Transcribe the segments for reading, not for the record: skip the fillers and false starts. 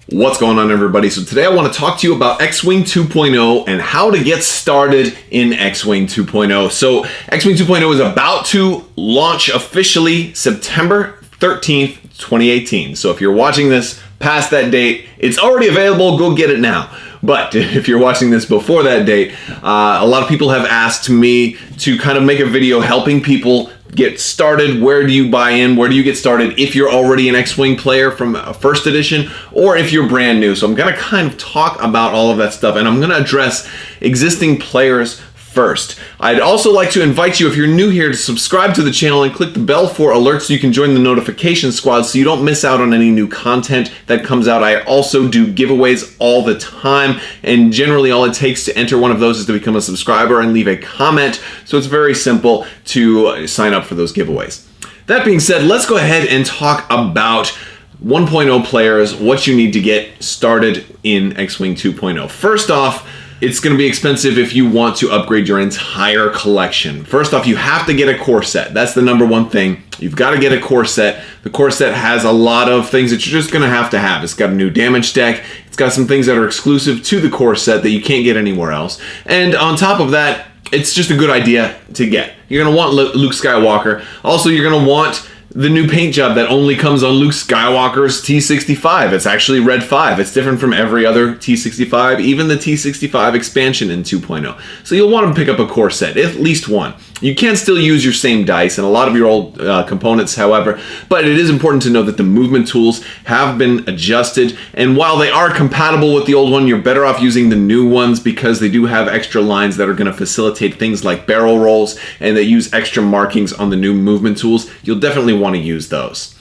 What's going on, everybody? So today I want to talk to you about X-Wing 2.0 and how to get started in X-Wing 2.0. So X-Wing 2.0 is about to launch officially September 13th, 2018. So if you're watching this past that date, it's already available. Go get it now. But if you're watching this before that date, a lot of people have asked me to kind of make a video helping people get started. Where do you buy in? Where do you get started if you're already an X-Wing player from first edition or if you're brand new? So I'm going to kind of talk about all of that stuff, and I'm going to address existing players first. I'd also like to invite you, if you're new here, to subscribe to the channel and click the bell for alerts so you can join the notification squad so you don't miss out on any new content that comes out. I also do giveaways all the time, and generally all it takes to enter one of those is to become a subscriber and leave a comment. So it's very simple to sign up for those giveaways. That being said, let's go ahead and talk about 1.0 players, what you need to get started in X-Wing 2.0. First off, it's going to be expensive if you want to upgrade your entire collection. First off, you have to get a core set. That's the number one thing. You've got to get a core set. The core set has a lot of things that you're just going to have. It's got a new damage deck. It's got some things that are exclusive to the core set that you can't get anywhere else. And on top of that, it's just a good idea to get. You're going to want Luke Skywalker. Also, you're going to want the new paint job that only comes on Luke Skywalker's T65. It's actually Red 5. It's different from every other T65, even the T65 expansion in 2.0. So you'll want to pick up a core set, at least one. You can still use your same dice and a lot of your old components, however, but it is important to know that the movement tools have been adjusted, and while they are compatible with the old one, you're better off using the new ones because they do have extra lines that are going to facilitate things like barrel rolls, and they use extra markings on the new movement tools. You'll definitely want to use those.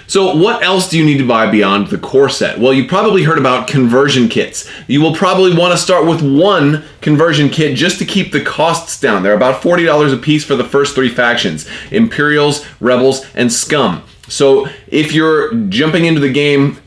So what else do you need to buy beyond the core set? Well, you probably heard about conversion kits. You will probably want to start with one conversion kit just to keep the costs down. They're about $40 a piece for the first three factions: Imperials, Rebels, and Scum. So if you're jumping into the game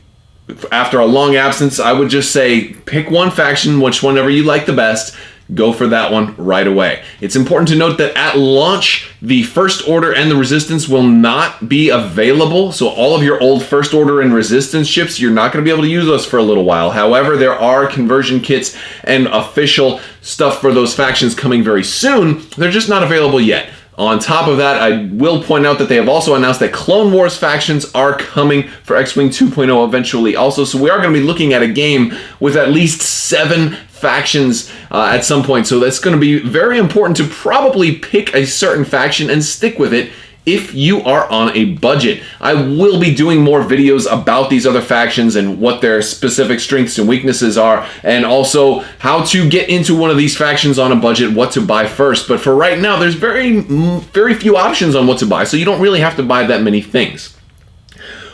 after a long absence, I would just say pick one faction, whenever you like the best. Go for that one right away. It's important to note that at launch, the First Order and the Resistance will not be available. So all of your old First Order and Resistance ships, you're not going to be able to use those for a little while. However, there are conversion kits and official stuff for those factions coming very soon. They're just not available yet. On top of that, I will point out that they have also announced that Clone Wars factions are coming for X-Wing 2.0 eventually also. So we are going to be looking at a game with at least 7 factions at some point. So that's going to be very important to probably pick a certain faction and stick with it if you are on a budget. I will be doing more videos about these other factions and what their specific strengths and weaknesses are, and also how to get into one of these factions on a budget, what to buy first. But for right now, there's very few options on what to buy, so you don't really have to buy that many things.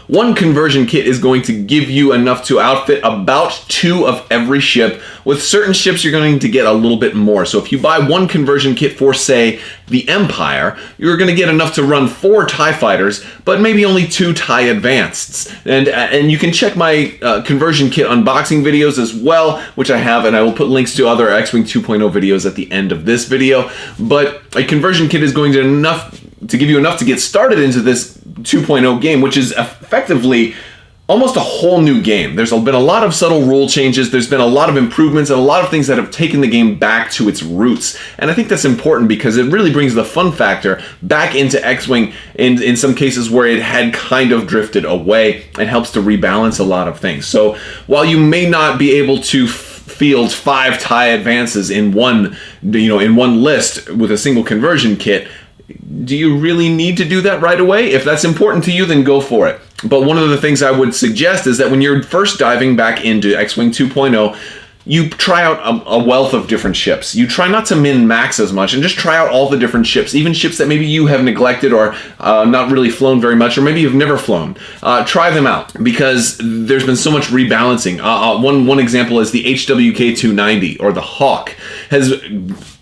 One conversion kit is going to give you enough to outfit about 2 of every ship. With certain ships, you're going to get a little bit more. So if you buy one conversion kit for, say, the Empire, you're going to get enough to run 4 TIE fighters, but maybe only 2 TIE Advanceds. And you can check my conversion kit unboxing videos as well, which I have, and I will put links to other X-Wing 2.0 videos at the end of this video. But a conversion kit is going to give you enough to get started into this 2.0 game, which is effectively almost a whole new game. There's been a lot of subtle rule changes, there's been a lot of improvements, and a lot of things that have taken the game back to its roots. And I think that's important because it really brings the fun factor back into X-Wing in some cases where it had kind of drifted away, and helps to rebalance a lot of things. So while you may not be able to field 5 TIE advances in one list with a single conversion kit, do you really need to do that right away? If that's important to you, then go for it. But one of the things I would suggest is that when you're first diving back into X-Wing 2.0, you try out a wealth of different ships. You try not to min-max as much and just try out all the different ships, even ships that maybe you have neglected or not really flown very much, or maybe you've never flown. Try them out because there's been so much rebalancing. One example is the HWK 290, or the Hawk, has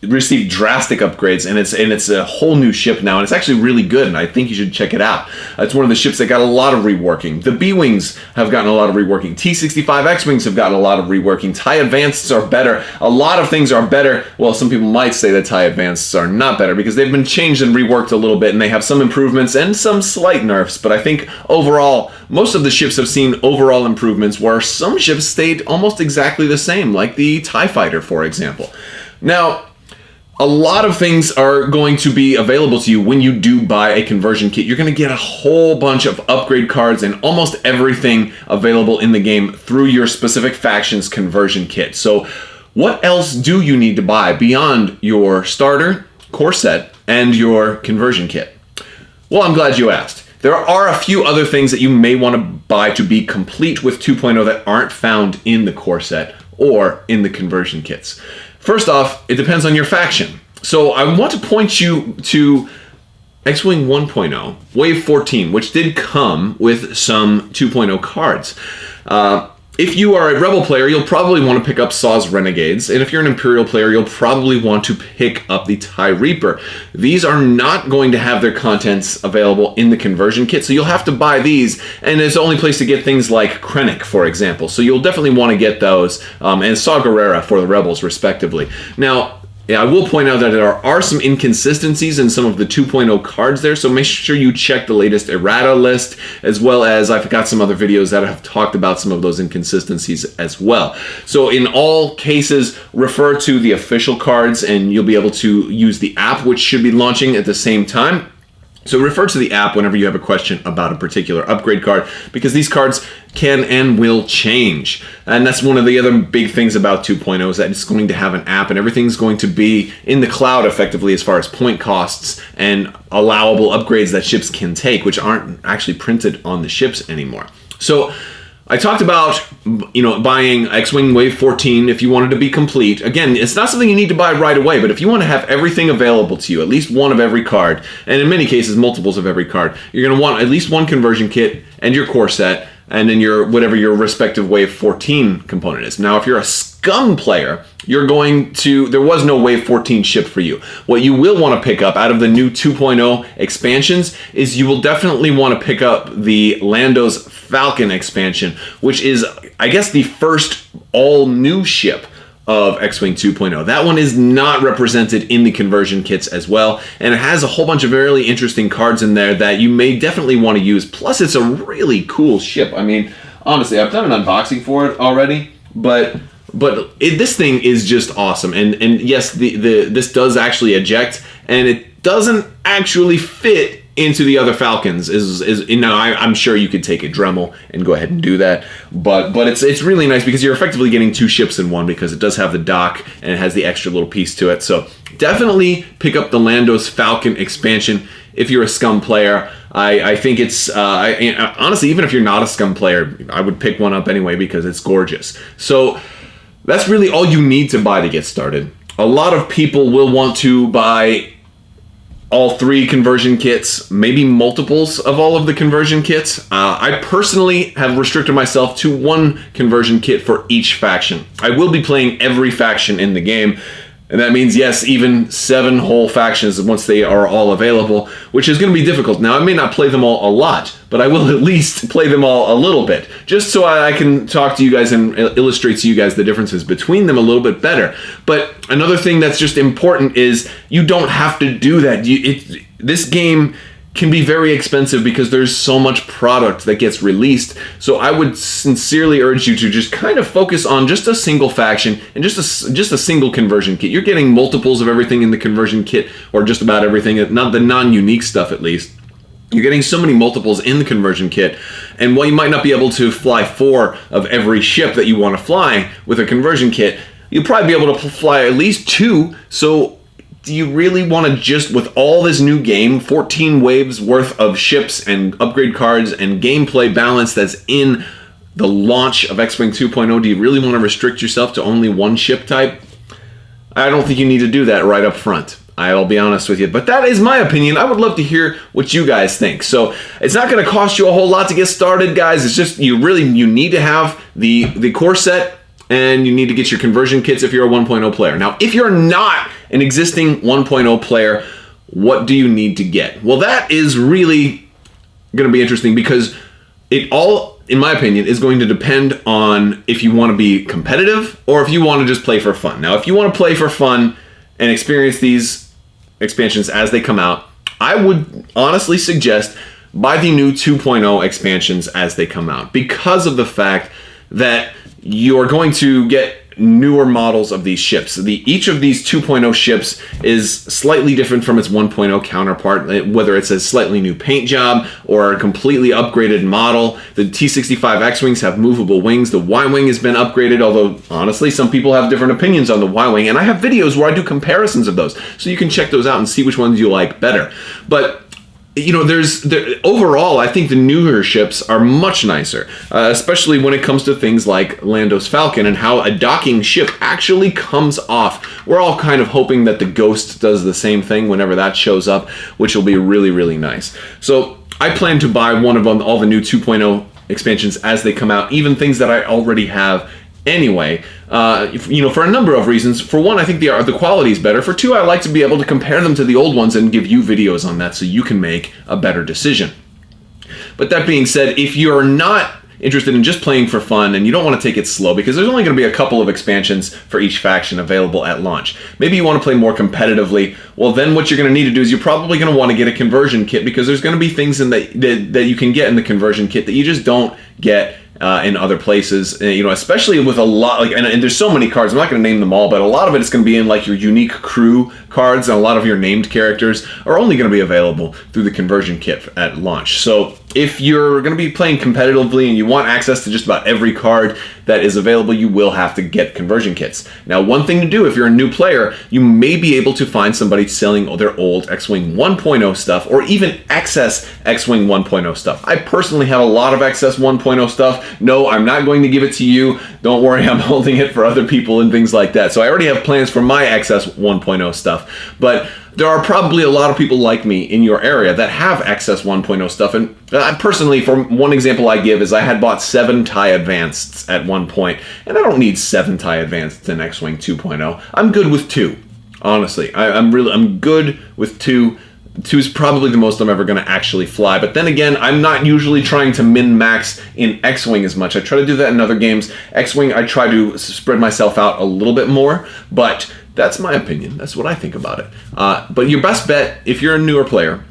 received drastic upgrades, and it's a whole new ship now, and it's actually really good, and I think you should check it out. It's one of the ships that got a lot of reworking. The B-Wings have gotten a lot of reworking. T-65 X-Wings have gotten a lot of reworking. TIE Advanceds are better. A lot of things are better. Well, some people might say that TIE Advanceds are not better because they've been changed and reworked a little bit, and they have some improvements and some slight nerfs. But I think overall, most of the ships have seen overall improvements, where some ships stayed almost exactly the same, like the TIE Fighter, for example. Now, a lot of things are going to be available to you when you do buy a conversion kit. You're going to get a whole bunch of upgrade cards and almost everything available in the game through your specific faction's conversion kit. So what else do you need to buy beyond your starter, core set, and your conversion kit? Well, I'm glad you asked. There are a few other things that you may want to buy to be complete with 2.0 that aren't found in the core set or in the conversion kits. First off, it depends on your faction. So I want to point you to X-Wing 1.0, Wave 14, which did come with some 2.0 cards. If you are a Rebel player, you'll probably want to pick up Saw's Renegades, and if you're an Imperial player, you'll probably want to pick up the TIE Reaper. These are not going to have their contents available in the conversion kit, so you'll have to buy these, and it's the only place to get things like Krennic, for example. So you'll definitely want to get those, and Saw Gerrera for the Rebels, respectively. Now, I will point out that there are some inconsistencies in some of the 2.0 cards there, so make sure you check the latest errata list, as well as I've got some other videos that have talked about some of those inconsistencies as well. So in all cases, refer to the official cards, and you'll be able to use the app, which should be launching at the same time. So refer to the app whenever you have a question about a particular upgrade card, because these cards can and will change. And that's one of the other big things about 2.0 is that it's going to have an app, and everything's going to be in the cloud effectively as far as point costs and allowable upgrades that ships can take, which aren't actually printed on the ships anymore. So I talked about, buying X-Wing Wave 14 if you wanted to be complete. Again, it's not something you need to buy right away, but if you want to have everything available to you, at least one of every card, and in many cases, multiples of every card, you're going to want at least one conversion kit and your core set, and then whatever your respective Wave 14 component is. Now, if you're a Scum player, there was no Wave 14 ship for you. What you will want to pick up out of the new 2.0 expansions is you will definitely want to pick up the Lando's Falcon expansion, which is, I guess, the first all-new ship of X-Wing 2.0. That one is not represented in the conversion kits as well, and it has a whole bunch of really interesting cards in there that you may definitely want to use. Plus, it's a really cool ship. I mean, honestly, I've done an unboxing for it already, but this thing is just awesome. And yes, this does actually eject, and it doesn't actually fit into the other Falcons. I'm sure you could take a Dremel and go ahead and do that, but it's really nice because you're effectively getting two ships in one, because it does have the dock and it has the extra little piece to it. So definitely pick up the Lando's Falcon expansion if you're a Scum player. I think it's honestly, even if you're not a Scum player, I would pick one up anyway because it's gorgeous. So that's really all you need to buy to get started. A lot of people will want to buy all three conversion kits, maybe multiples of all of the conversion kits. I personally have restricted myself to one conversion kit for each faction. I will be playing every faction in the game, and that means, yes, even 7 whole factions once they are all available, which is going to be difficult. Now, I may not play them all a lot, but I will at least play them all a little bit, just so I can talk to you guys and illustrate to you guys the differences between them a little bit better. But another thing that's just important is you don't have to do that. This game can be very expensive because there's so much product that gets released. So I would sincerely urge you to just kind of focus on just a single faction and just a single conversion kit. You're getting multiples of everything in the conversion kit, or just about everything, not the non-unique stuff at least. You're getting so many multiples in the conversion kit, and while you might not be able to fly 4 of every ship that you want to fly with a conversion kit, you'll probably be able to fly at least 2. So do you really want to just, with all this new game, 14 waves worth of ships and upgrade cards and gameplay balance that's in the launch of X-Wing 2.0, do you really want to restrict yourself to only one ship type? I don't think you need to do that right up front. I'll be honest with you, but that is my opinion. I would love to hear what you guys think. So it's not going to cost you a whole lot to get started, guys. It's just you need to have the core set, and you need to get your conversion kits if you're a 1.0 player. Now, if you're not an existing 1.0 player, what do you need to get? Well, that is really going to be interesting, because it all in my opinion, is going to depend on if you want to be competitive or if you want to just play for fun. Now, if you want to play for fun and experience these expansions as they come out, I would honestly suggest buy the new 2.0 expansions as they come out, because of the fact that you're going to get newer models of these ships. Each of these 2.0 ships is slightly different from its 1.0 counterpart, whether it's a slightly new paint job or a completely upgraded model. The T-65 X-Wings have movable wings. The Y-Wing has been upgraded, although honestly, some people have different opinions on the Y-Wing, and I have videos where I do comparisons of those, so you can check those out and see which ones you like better. But you know, overall, I think the newer ships are much nicer, especially when it comes to things like Lando's Falcon and how a docking ship actually comes off. We're all kind of hoping that the Ghost does the same thing whenever that shows up, which will be really, really nice. So I plan to buy one of all the new 2.0 expansions as they come out, even things that I already have anyway, you know, for a number of reasons. For one, I think the quality is better. For two, I like to be able to compare them to the old ones and give you videos on that so you can make a better decision. But that being said, if you're not interested in just playing for fun and you don't want to take it slow, because there's only going to be a couple of expansions for each faction available at launch. Maybe you want to play more competitively. Well, then what you're going to need to do is you're probably going to want to get a conversion kit, because there's going to be things in that you can get in the conversion kit that you just don't get in other places, you know, especially with a lot, like, and there's so many cards, I'm not going to name them all, but a lot of it is going to be in like your unique crew cards, and a lot of your named characters are only going to be available through the conversion kit at launch. So if you're going to be playing competitively and you want access to just about every card that is available, you will have to get conversion kits. Now, one thing to do if you're a new player, you may be able to find somebody selling their old X-Wing 1.0 stuff, or even excess X-Wing 1.0 stuff. I personally have a lot of excess 1.0 stuff. No, I'm not going to give it to you. Don't worry, I'm holding it for other people and things like that. So I already have plans for my excess 1.0 stuff. But there are probably a lot of people like me in your area that have excess 1.0 stuff. And personally, for one example I give is I had bought 7 TIE Advanceds at one point, and I don't need 7 TIE Advanceds in X-Wing 2.0. I'm good with 2. Honestly, I'm good with 2. 2 is probably the most I'm ever going to actually fly. But then again, I'm not usually trying to min-max in X-Wing as much. I try to do that in other games. X-Wing, I try to spread myself out a little bit more, but that's my opinion. That's what I think about it. But your best bet, if you're a newer player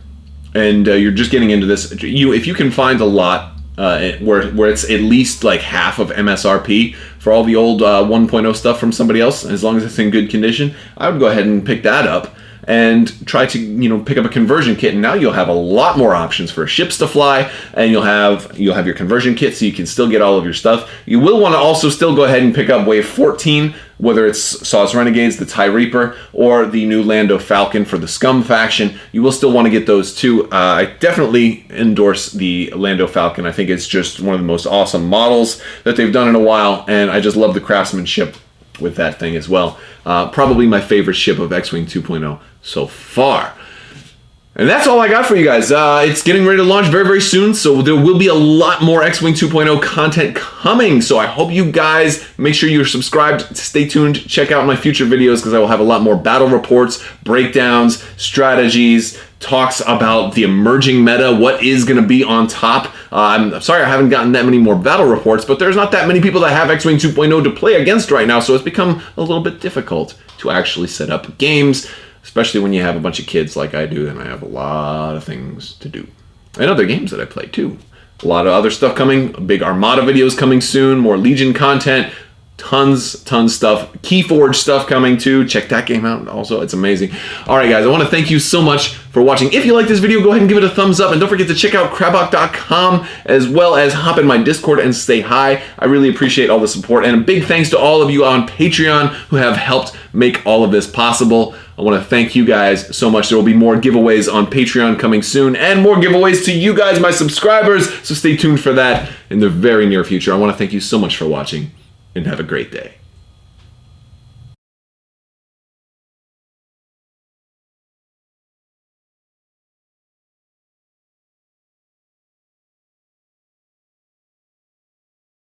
and you're just getting into this, if you can find a lot where it's at least like half of MSRP for all the old 1.0 stuff from somebody else, as long as it's in good condition, I would go ahead and pick that up and try to, you know, pick up a conversion kit, and now you'll have a lot more options for ships to fly, and you'll have your conversion kit, so you can still get all of your stuff. You will want to also still go ahead and pick up Wave 14, whether it's Saw's Renegades, the TIE Reaper, or the new Lando Falcon for the Scum faction. You will still want to get those too. I definitely endorse the Lando Falcon. I think it's just one of the most awesome models that they've done in a while, and I just love the craftsmanship with that thing as well. Probably my favorite ship of X-Wing 2.0 so far. And that's all I got for you guys. It's getting ready to launch very, very soon, so there will be a lot more X-Wing 2.0 content coming. So I hope you guys make sure you're subscribed. Stay tuned. Check out my future videos, because I will have a lot more battle reports, breakdowns, strategies, talks about the emerging meta, what is going to be on top. I'm sorry I haven't gotten that many more battle reports, but there's not that many people that have X-Wing 2.0 to play against right now, so it's become a little bit difficult to actually set up games, especially when you have a bunch of kids like I do, and I have a lot of things to do. And other games that I play too. A lot of other stuff coming, big Armada videos coming soon, more Legion content, tons stuff, Keyforge stuff coming too. Check that game out also, it's amazing. All right guys, I want to thank you so much for watching. If you like this video, go ahead and give it a thumbs up, and don't forget to check out Crabbok.com, as well as hop in my Discord and say hi. I really appreciate all the support, and a big thanks to all of you on Patreon who have helped make all of this possible. I want to thank you guys so much. There will be more giveaways on Patreon coming soon, and more giveaways to you guys, my subscribers, so stay tuned for that in the very near future. I want to thank you so much for watching, and have a great day.